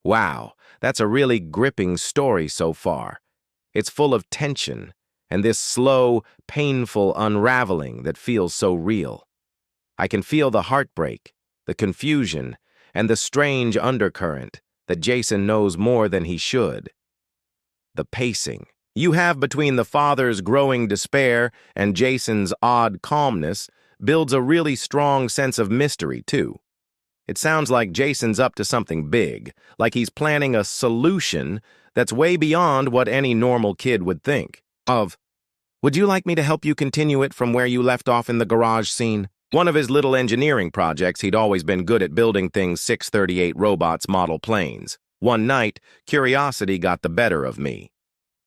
Wow, that's a really gripping story so far. It's full of tension and this slow, painful unraveling that feels so real. I can feel the heartbreak, the confusion, and the strange undercurrent that Jason knows more than he should. The pacing you have between the father's growing despair and Jason's odd calmness builds a really strong sense of mystery, too. It sounds like Jason's up to something big, like he's planning a solution that's way beyond what any normal kid would think of. Would you like me to help you continue it from where you left off in the garage scene? One of his little engineering projects, he'd always been good at building things 638 robots model planes. One night, curiosity got the better of me.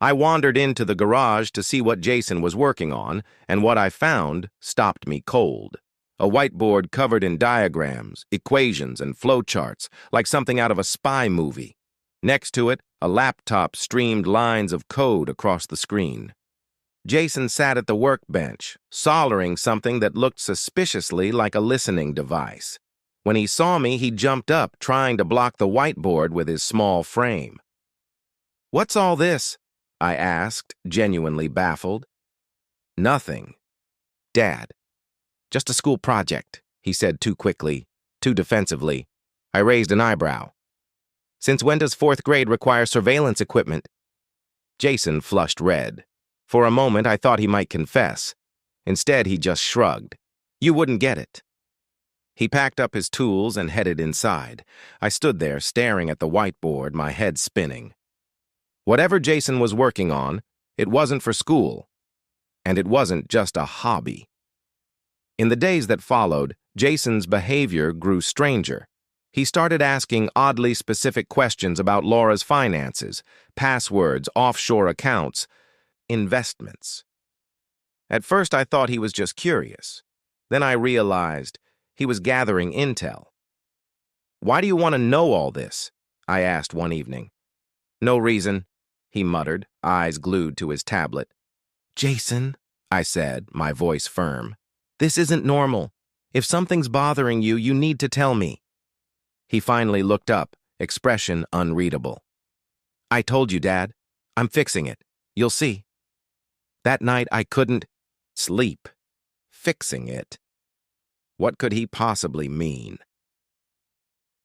I wandered into the garage to see what Jason was working on, and what I found stopped me cold. A whiteboard covered in diagrams, equations, and flowcharts, like something out of a spy movie. Next to it, a laptop streamed lines of code across the screen. Jason sat at the workbench, soldering something that looked suspiciously like a listening device. When he saw me, he jumped up, trying to block the whiteboard with his small frame. "What's all this?" I asked, genuinely baffled. "Nothing, Dad. Just a school project," he said too quickly, too defensively. I raised an eyebrow. "Since when does fourth grade require surveillance equipment?" Jason flushed red. For a moment, I thought he might confess. Instead, he just shrugged. "You wouldn't get it." He packed up his tools and headed inside. I stood there, staring at the whiteboard, my head spinning. Whatever Jason was working on, it wasn't for school. And it wasn't just a hobby. In the days that followed, Jason's behavior grew stranger. He started asking oddly specific questions about Laura's finances, passwords, offshore accounts, investments. At first, I thought he was just curious. Then I realized he was gathering intel. "Why do you want to know all this?" I asked one evening. "No reason," he muttered, eyes glued to his tablet. "Jason," I said, my voice firm, "this isn't normal. If something's bothering you, you need to tell me." He finally looked up, expression unreadable. "I told you, Dad. I'm fixing it. You'll see." That night, I couldn't sleep. Fixing it. What could he possibly mean?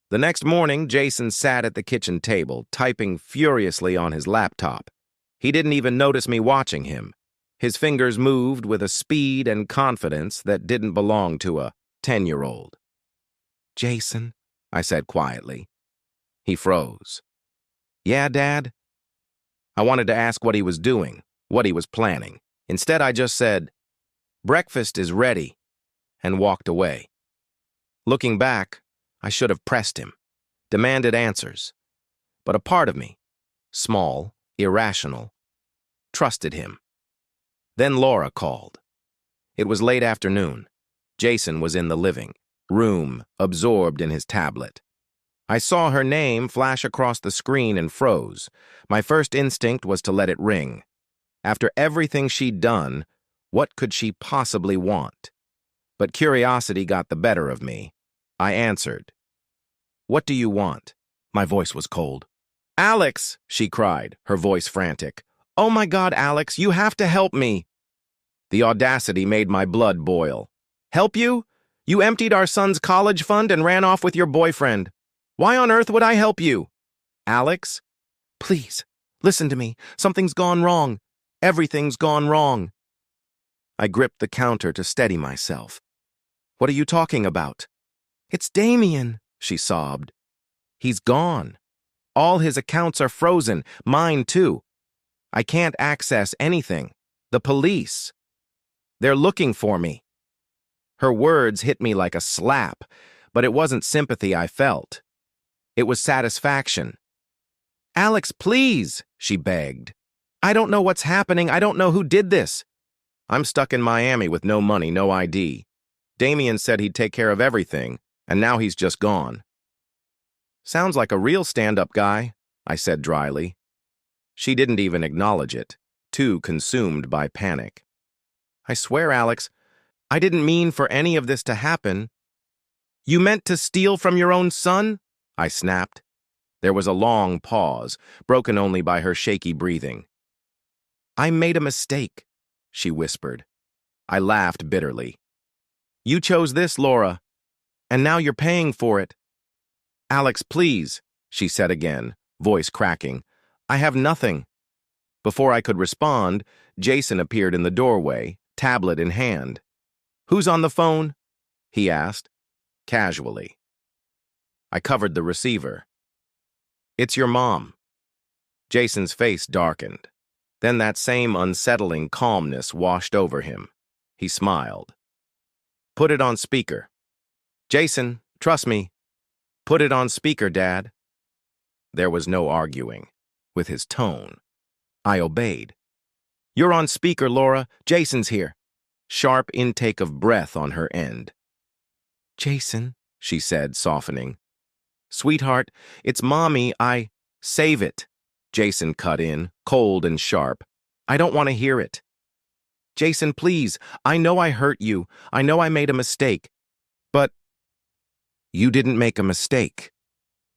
The next morning, Jason sat at the kitchen table, typing furiously on his laptop. He didn't even notice me watching him. His fingers moved with a speed and confidence that didn't belong to a 10-year-old. "Jason," I said quietly. He froze. "Yeah, Dad?" I wanted to ask what he was doing, what he was planning. Instead, I just said, "Breakfast is ready," and walked away. Looking back, I should have pressed him, demanded answers. But a part of me, small, irrational, trusted him. Then Laura called. It was late afternoon. Jason was in the living room, absorbed in his tablet. I saw her name flash across the screen and froze. My first instinct was to let it ring. After everything she'd done, what could she possibly want? But curiosity got the better of me. I answered. "What do you want?" My voice was cold. "Alex!" she cried, her voice frantic. "Oh my God, Alex, you have to help me!" The audacity made my blood boil. "Help you? You emptied our son's college fund and ran off with your boyfriend. Why on earth would I help you?" "Alex, please, listen to me. Something's gone wrong. Everything's gone wrong." I gripped the counter to steady myself. "What are you talking about?" "It's Damien," she sobbed. "He's gone. All his accounts are frozen, mine too. I can't access anything. The police. They're looking for me." Her words hit me like a slap, but it wasn't sympathy I felt. It was satisfaction. "Alex, please," she begged. "I don't know what's happening. I don't know who did this. I'm stuck in Miami with no money, no ID. Damien said he'd take care of everything, and now he's just gone." "Sounds like a real stand-up guy," I said dryly. She didn't even acknowledge it, too consumed by panic. "I swear, Alex, I didn't mean for any of this to happen." "You meant to steal from your own son?" I snapped. There was a long pause, broken only by her shaky breathing. "I made a mistake," she whispered. I laughed bitterly. "You chose this, Laura, and now you're paying for it." "Alex, please," she said again, voice cracking. "I have nothing." Before I could respond, Jason appeared in the doorway, tablet in hand. "Who's on the phone?" he asked, casually. I covered the receiver. "It's your mom." Jason's face darkened. Then that same unsettling calmness washed over him. He smiled. "Put it on speaker." "Jason, trust me. Put it on speaker, Dad." There was no arguing with his tone. I obeyed. "You're on speaker, Laura. Jason's here." Sharp intake of breath on her end. "Jason," she said, softening. "Sweetheart, it's Mommy. Save it." Jason cut in, cold and sharp. "I don't want to hear it." "Jason, please. I know I hurt you. I know I made a mistake. But—" "You didn't make a mistake.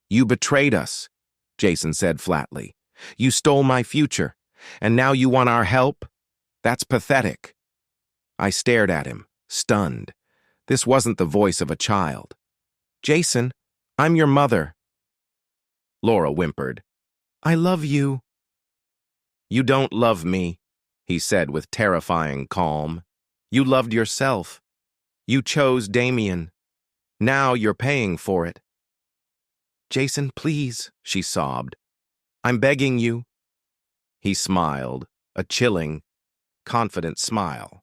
You betrayed us," Jason said flatly. "You stole my future, and now you want our help? That's pathetic." I stared at him, stunned. This wasn't the voice of a child. "Jason, I'm your mother." Laura whimpered. "I love you." "You don't love me," he said with terrifying calm. "You loved yourself. You chose Damien. Now you're paying for it." "Jason, please," she sobbed. "I'm begging you." He smiled, a chilling, confident smile.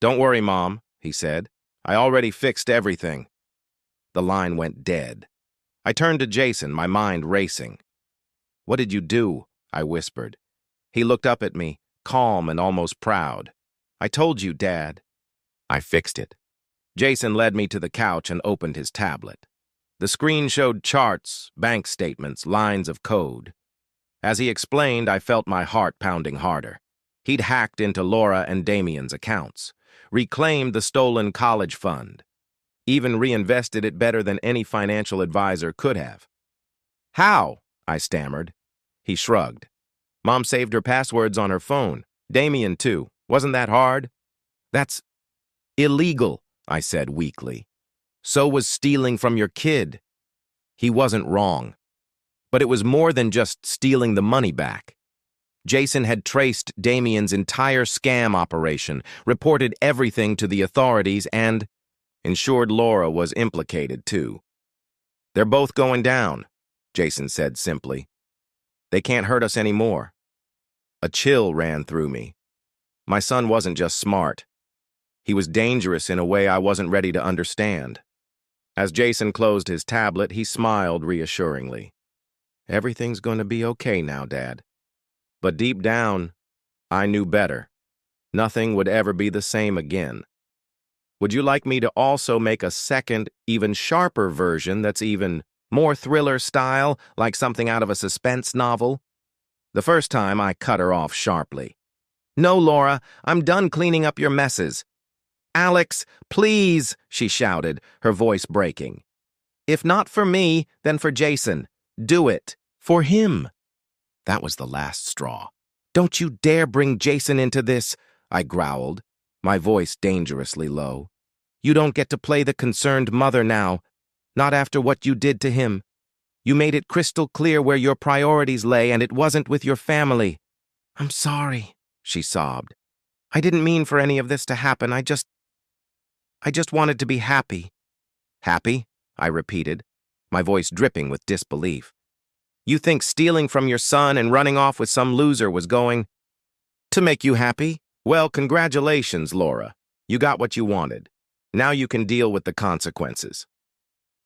"Don't worry, Mom," he said. "I already fixed everything." The line went dead. I turned to Jason, my mind racing. "What did you do?" I whispered. He looked up at me, calm and almost proud. "I told you, Dad." "I fixed it." Jason led me to the couch and opened his tablet. The screen showed charts, bank statements, lines of code. As he explained, I felt my heart pounding harder. He'd hacked into Laura and Damien's accounts, reclaimed the stolen college fund, even reinvested it better than any financial advisor could have. "How?" I stammered. He shrugged. "Mom saved her passwords on her phone. Damien, too. Wasn't that hard?" "That's illegal," I said weakly. "So was stealing from your kid." He wasn't wrong. But it was more than just stealing the money back. Jason had traced Damien's entire scam operation, reported everything to the authorities, and ensured Laura was implicated, too. "They're both going down," Jason said simply. "They can't hurt us anymore." A chill ran through me. My son wasn't just smart. He was dangerous in a way I wasn't ready to understand. As Jason closed his tablet, he smiled reassuringly. "Everything's going to be okay now, Dad." But deep down, I knew better. Nothing would ever be the same again. "Would you like me to also make a second, even sharper version that's even more thriller style, like something out of a suspense novel?" The first time, I cut her off sharply. "No, Laura, I'm done cleaning up your messes." "Alex, please," she shouted, her voice breaking. "If not for me, then for Jason. Do it. For him." That was the last straw. "Don't you dare bring Jason into this," I growled, my voice dangerously low. "You don't get to play the concerned mother now, not after what you did to him. You made it crystal clear where your priorities lay, and it wasn't with your family." "I'm sorry," she sobbed. "I didn't mean for any of this to happen. I just wanted to be happy." "Happy?" I repeated, my voice dripping with disbelief. "You think stealing from your son and running off with some loser was going to make you happy? Well, congratulations, Laura. You got what you wanted. Now you can deal with the consequences."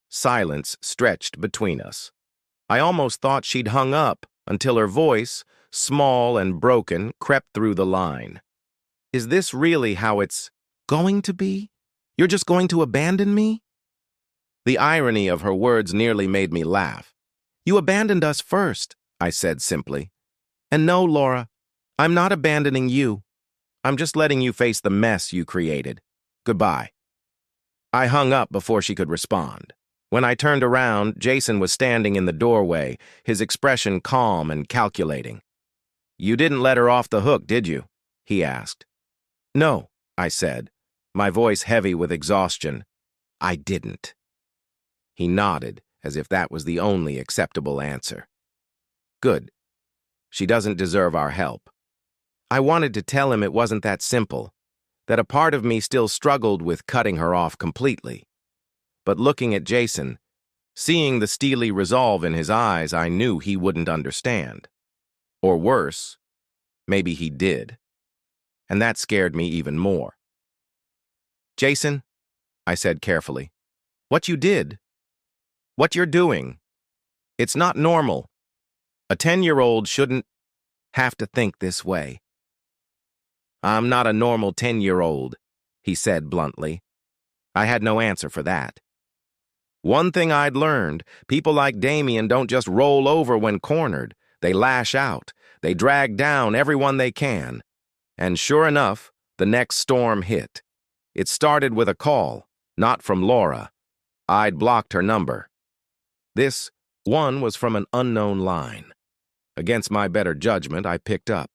Silence stretched between us. I almost thought she'd hung up until her voice, small and broken, crept through the line. "Is this really how it's going to be? You're just going to abandon me?" The irony of her words nearly made me laugh. "You abandoned us first," I said simply. "And no, Laura, I'm not abandoning you. I'm just letting you face the mess you created. Goodbye." I hung up before she could respond. When I turned around, Jason was standing in the doorway, his expression calm and calculating. "You didn't let her off the hook, did you?" he asked. "No," I said, my voice heavy with exhaustion. "I didn't." He nodded, as if that was the only acceptable answer. "Good. She doesn't deserve our help." I wanted to tell him it wasn't that simple, that a part of me still struggled with cutting her off completely. But looking at Jason, seeing the steely resolve in his eyes, I knew he wouldn't understand. Or worse, maybe he did. And that scared me even more. "Jason," I said carefully, "what you did, what you're doing, it's not normal. A 10-year-old shouldn't have to think this way." "I'm not a normal 10-year-old, he said bluntly. I had no answer for that. One thing I'd learned, people like Damien don't just roll over when cornered. They lash out. They drag down everyone they can. And sure enough, the next storm hit. It started with a call, not from Laura. I'd blocked her number. This one was from an unknown line. Against my better judgment, I picked up.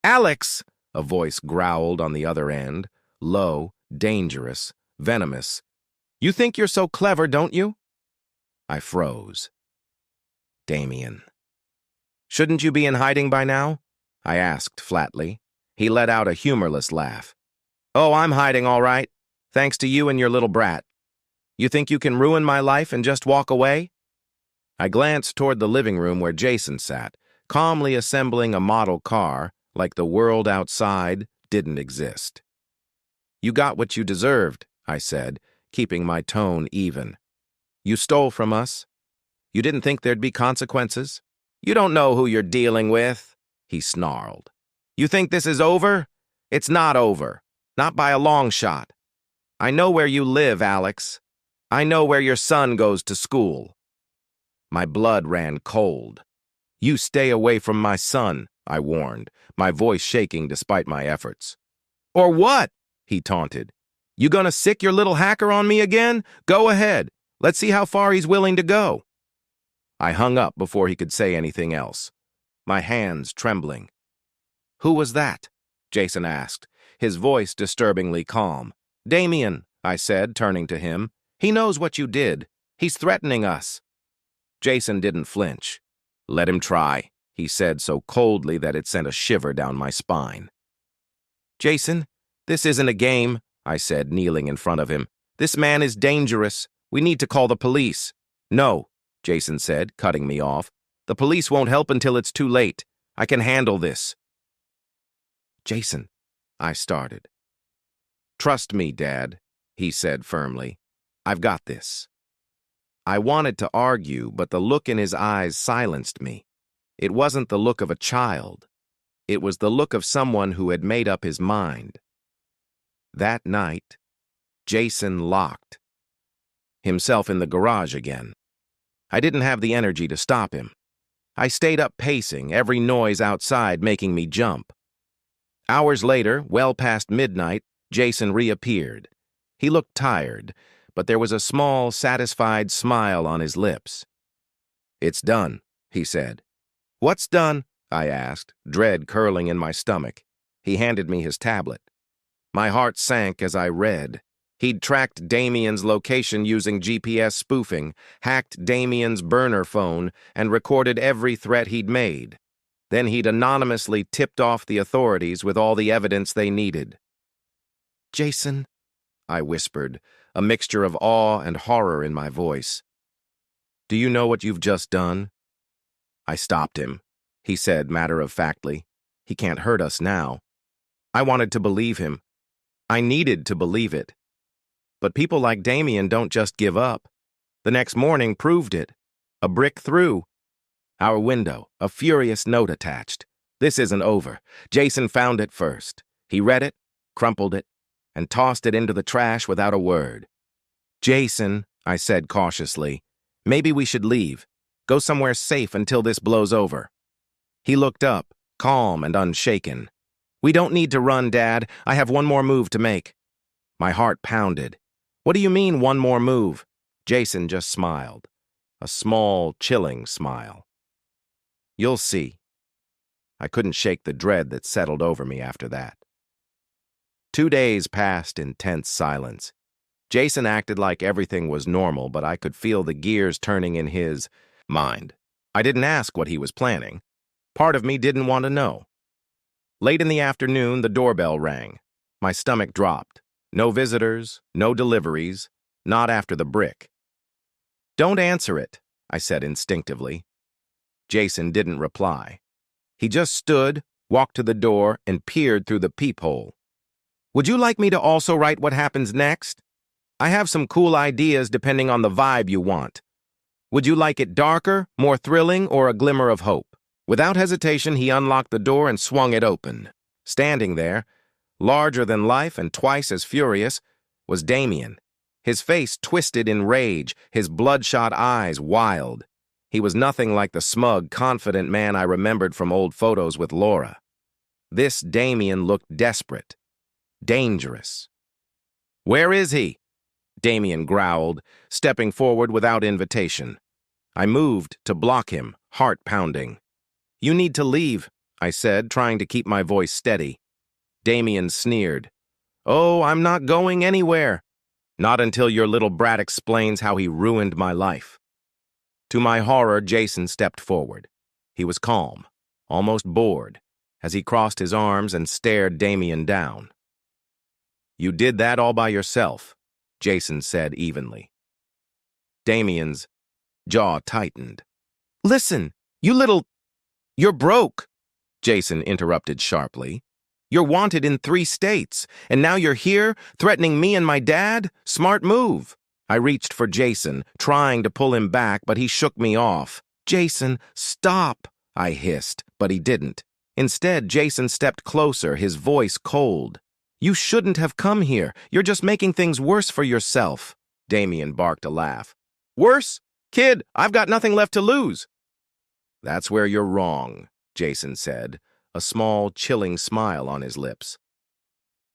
"Alex!" a voice growled on the other end, low, dangerous, venomous. "You think you're so clever, don't you?" I froze. Damien. "Shouldn't you be in hiding by now?" I asked flatly. He let out a humorless laugh. "Oh, I'm hiding all right, thanks to you and your little brat. You think you can ruin my life and just walk away?" I glanced toward the living room where Jason sat, calmly assembling a model car, like the world outside didn't exist. "You got what you deserved," I said, keeping my tone even. "You stole from us. You didn't think there'd be consequences. You don't know who you're dealing with," he snarled. "You think this is over? It's not over. Not by a long shot. I know where you live, Alex. I know where your son goes to school." My blood ran cold. "You stay away from my son," I warned, my voice shaking despite my efforts. "Or what?" he taunted. "You gonna sick your little hacker on me again? Go ahead. Let's see how far he's willing to go." I hung up before he could say anything else, my hands trembling. "Who was that?" Jason asked, his voice disturbingly calm. "Damien," I said, turning to him. "He knows what you did. He's threatening us." Jason didn't flinch. "Let him try," he said so coldly that it sent a shiver down my spine. "Jason, this isn't a game," I said, kneeling in front of him. "This man is dangerous. We need to call the police." "No," Jason said, cutting me off. "The police won't help until it's too late. I can handle this." "Jason," I started. "Trust me, Dad," he said firmly. "I've got this." I wanted to argue, but the look in his eyes silenced me. It wasn't the look of a child. It was the look of someone who had made up his mind. That night, Jason locked himself in the garage again. I didn't have the energy to stop him. I stayed up pacing, every noise outside making me jump. Hours later, well past midnight, Jason reappeared. He looked tired, but there was a small, satisfied smile on his lips. "It's done," he said. "What's done?" I asked, dread curling in my stomach. He handed me his tablet. My heart sank as I read. He'd tracked Damien's location using GPS spoofing, hacked Damien's burner phone, and recorded every threat he'd made. Then he'd anonymously tipped off the authorities with all the evidence they needed. "Jason," I whispered, a mixture of awe and horror in my voice. "Do you know what you've just done?" I stopped him. He said matter-of-factly, "He can't hurt us now." I wanted to believe him. I needed to believe it. But people like Damien don't just give up. The next morning proved it. A brick through our window, a furious note attached. "This isn't over. Jason found it first. He read it, crumpled it, and tossed it into the trash without a word." "Jason," I said cautiously, "maybe we should leave. Go somewhere safe until this blows over." He looked up, calm and unshaken. "We don't need to run, Dad. I have one more move to make." My heart pounded. "What do you mean, one more move?" Jason just smiled, a small, chilling smile. You'll see. I couldn't shake the dread that settled over me after that. 2 days passed in tense silence. Jason acted like everything was normal, but I could feel the gears turning in his mind. I didn't ask what he was planning. Part of me didn't want to know. Late in the afternoon, the doorbell rang. My stomach dropped. No visitors, no deliveries, not after the brick. Don't answer it, I said instinctively. Jason didn't reply. He just stood, walked to the door, and peered through the peephole. Would you like me to also write what happens next? I have some cool ideas depending on the vibe you want. Would you like it darker, more thrilling, or a glimmer of hope? Without hesitation, he unlocked the door and swung it open. Standing there, larger than life and twice as furious, was Damien. His face twisted in rage, his bloodshot eyes wild. He was nothing like the smug, confident man I remembered from old photos with Laura. This Damien looked desperate, dangerous. Where is he? Damien growled, stepping forward without invitation. I moved to block him, heart pounding. You need to leave, I said, trying to keep my voice steady. Damien sneered. Oh, I'm not going anywhere. Not until your little brat explains how he ruined my life. To my horror, Jason stepped forward. He was calm, almost bored, as he crossed his arms and stared Damien down. You did that all by yourself, Jason said evenly. Damien's jaw tightened. Listen, you little... You're broke, Jason interrupted sharply. You're wanted in 3 states, and now you're here, threatening me and my dad? Smart move. I reached for Jason, trying to pull him back, but he shook me off. Jason, stop, I hissed, but he didn't. Instead, Jason stepped closer, his voice cold. You shouldn't have come here. You're just making things worse for yourself. Damien barked a laugh. Worse? Kid, I've got nothing left to lose. That's where you're wrong, Jason said, a small, chilling smile on his lips.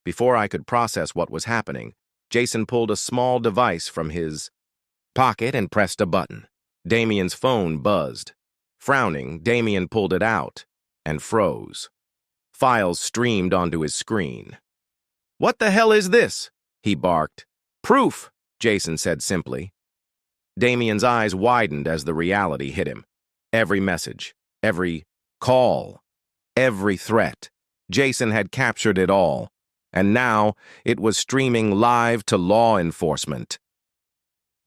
Before I could process what was happening, Jason pulled a small device from his pocket and pressed a button. Damien's phone buzzed. Frowning, Damien pulled it out and froze. Files streamed onto his screen. What the hell is this? He barked. Proof, Jason said simply. Damien's eyes widened as the reality hit him. Every message, every call, every threat. Jason had captured it all, and now it was streaming live to law enforcement.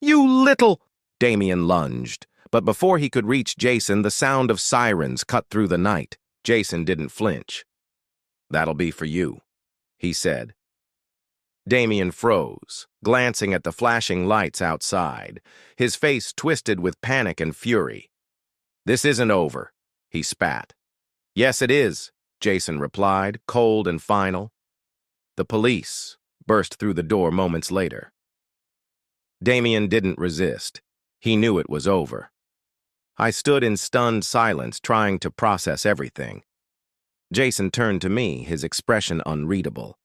You little... Damien lunged, but before he could reach Jason, the sound of sirens cut through the night. Jason didn't flinch. That'll be for you, he said. Damien froze, glancing at the flashing lights outside, his face twisted with panic and fury. This isn't over, he spat. Yes, it is, Jason replied, cold and final. The police burst through the door moments later. Damien didn't resist. He knew it was over. I stood in stunned silence, trying to process everything. Jason turned to me, his expression unreadable.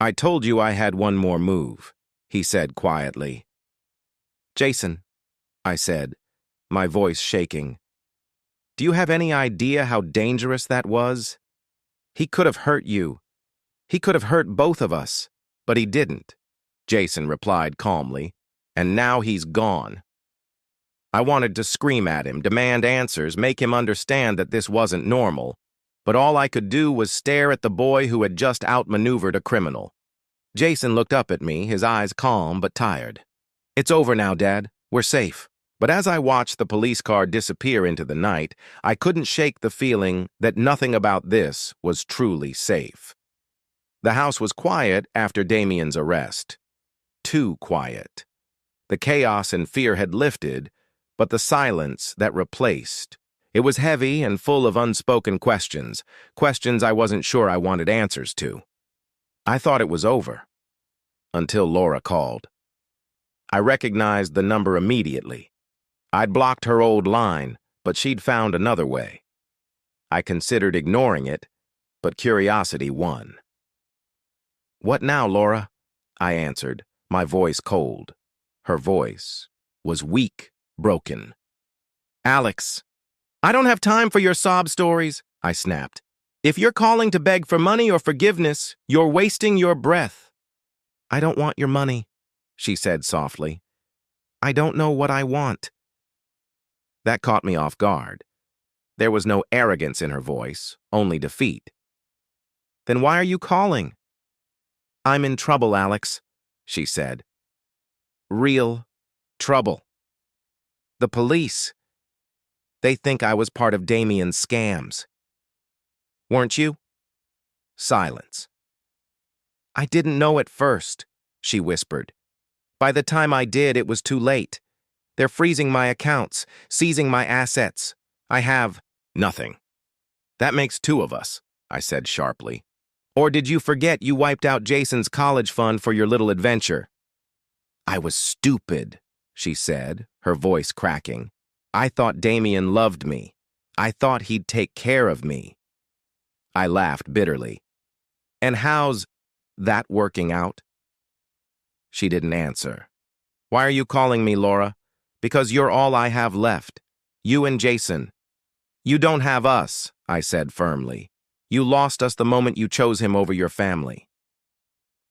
I told you I had one more move, he said quietly. Jason, I said, my voice shaking. Do you have any idea how dangerous that was? He could have hurt you. He could have hurt both of us, but he didn't, Jason replied calmly, and now he's gone. I wanted to scream at him, demand answers, make him understand that this wasn't normal, but all I could do was stare at the boy who had just outmaneuvered a criminal. Jason looked up at me, his eyes calm but tired. It's over now, Dad. We're safe. But as I watched the police car disappear into the night, I couldn't shake the feeling that nothing about this was truly safe. The house was quiet after Damien's arrest. Too quiet. The chaos and fear had lifted, but the silence that replaced. It was heavy and full of unspoken questions, questions I wasn't sure I wanted answers to. I thought it was over, until Laura called. I recognized the number immediately. I'd blocked her old line, but she'd found another way. I considered ignoring it, but curiosity won. What now, Laura? I answered, my voice cold. Her voice was weak, broken. "Alex, I don't have time for your sob stories," I snapped. "If you're calling to beg for money or forgiveness, you're wasting your breath." "I don't want your money," she said softly. "I don't know what I want." That caught me off guard. There was no arrogance in her voice, only defeat. "Then why are you calling?" "I'm in trouble, Alex," she said. "Real trouble. The police. They think I was part of Damien's scams." "Weren't you?" Silence. "I didn't know at first," she whispered. "By the time I did, it was too late. They're freezing my accounts, seizing my assets. I have nothing." "That makes two of us," I said sharply. "Or did you forget you wiped out Jason's college fund for your little adventure?" "I was stupid," she said, her voice cracking. "I thought Damien loved me. I thought he'd take care of me." I laughed bitterly. "And how's that working out?" She didn't answer. "Why are you calling me, Laura?" "Because you're all I have left. You and Jason." "You don't have us," I said firmly. "You lost us the moment you chose him over your family."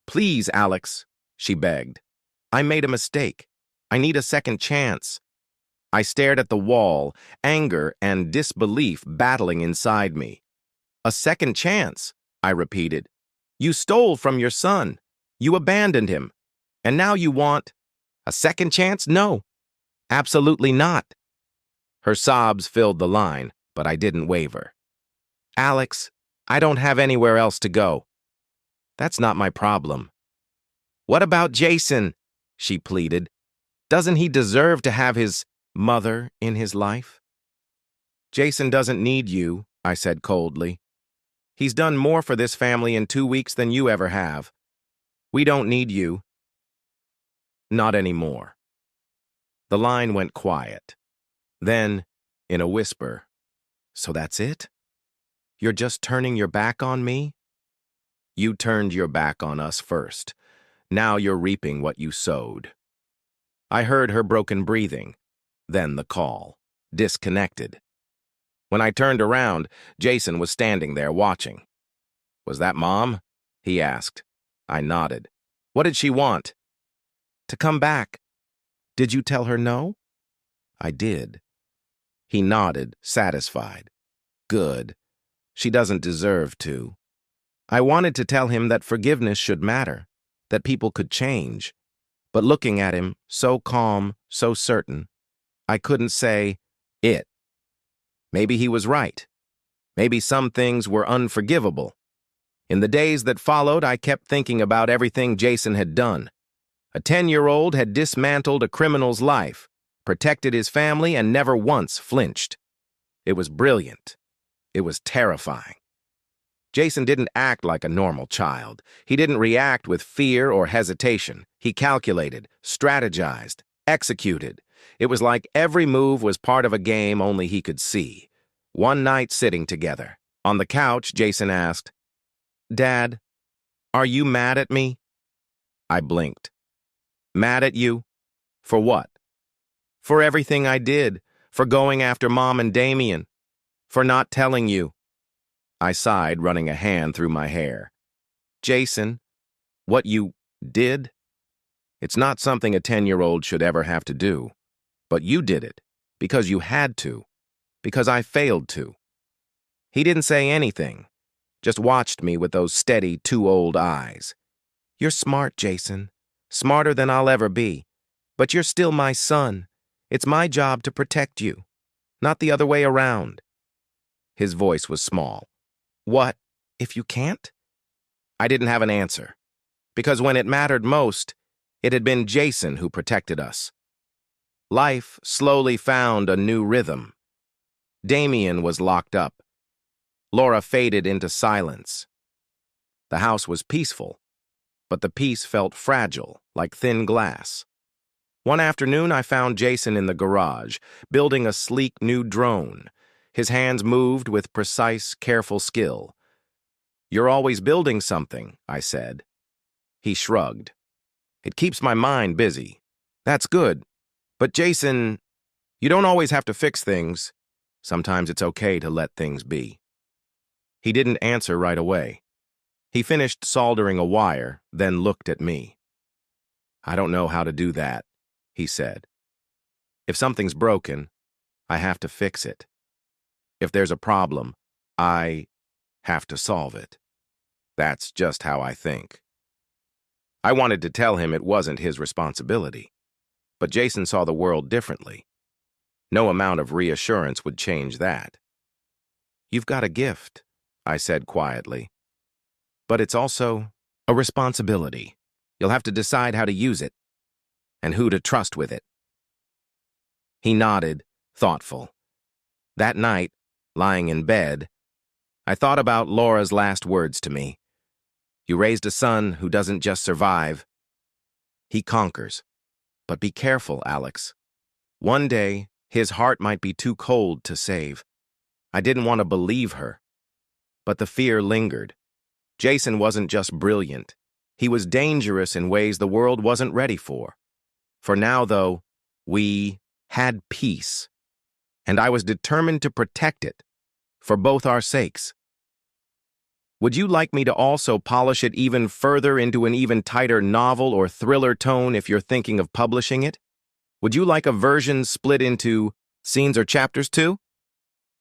"Please, Alex," she begged. "I made a mistake. I need a second chance." I stared at the wall, anger and disbelief battling inside me. "A second chance," I repeated. "You stole from your son. You abandoned him. And now you want a second chance? No, absolutely not." Her sobs filled the line, but I didn't waver. "Alex, I don't have anywhere else to go." "That's not my problem." "What about Jason?" she pleaded. "Doesn't he deserve to have his mother in his life?" "Jason doesn't need you," I said coldly. "He's done more for this family in 2 weeks than you ever have. We don't need you." "Not anymore." The line went quiet. Then, in a whisper, "So that's it? You're just turning your back on me?" "You turned your back on us first. Now you're reaping what you sowed." I heard her broken breathing, then the call. Disconnected. When I turned around, Jason was standing there watching. "Was that Mom?" he asked. I nodded. "What did she want?" "To come back." "Did you tell her no?" "I did." He nodded, satisfied. "Good. She doesn't deserve to." I wanted to tell him that forgiveness should matter, that people could change. But looking at him, so calm, so certain, I couldn't say it. Maybe he was right. Maybe some things were unforgivable. In the days that followed, I kept thinking about everything Jason had done. A 10-year-old had dismantled a criminal's life, protected his family, and never once flinched. It was brilliant. It was terrifying. Jason didn't act like a normal child. He didn't react with fear or hesitation. He calculated, strategized, executed. It was like every move was part of a game only he could see. One night sitting together. On the couch, Jason asked, "Dad, are you mad at me?" I blinked. "Mad at you? For what?" "For everything I did. For going after Mom and Damien. For not telling you." I sighed, running a hand through my hair. "Jason, what you did? It's not something a 10-year-old should ever have to do. But you did it. Because you had to. Because I failed to." He didn't say anything. Just watched me with those steady, too-old eyes. "You're smart, Jason. Smarter than I'll ever be. But you're still my son. It's my job to protect you. Not the other way around." His voice was small. "What, if you can't?" I didn't have an answer. Because when it mattered most, it had been Jason who protected us. Life slowly found a new rhythm. Damien was locked up. Laura faded into silence. The house was peaceful, but the peace felt fragile, like thin glass. One afternoon, I found Jason in the garage, building a sleek new drone. His hands moved with precise, careful skill. "You're always building something," I said. He shrugged. "It keeps my mind busy. That's good. But Jason, you don't always have to fix things. Sometimes it's okay to let things be. He didn't answer right away. He finished soldering a wire, then looked at me. I don't know how to do that, he said. If something's broken, I have to fix it. If there's a problem, I have to solve it. That's just how I think. I wanted to tell him it wasn't his responsibility, but Jason saw the world differently. No amount of reassurance would change that. You've got a gift, I said quietly. But it's also a responsibility. You'll have to decide how to use it and who to trust with it. He nodded, thoughtful. That night, lying in bed, I thought about Laura's last words to me. You raised a son who doesn't just survive. He conquers. But be careful, Alex. One day, his heart might be too cold to save. I didn't want to believe her. But the fear lingered. Jason wasn't just brilliant. He was dangerous in ways the world wasn't ready for. For now, though, we had peace. And I was determined to protect it, for both our sakes. Would you like me to also polish it even further into an even tighter novel or thriller tone if you're thinking of publishing it? Would you like a version split into scenes or chapters too?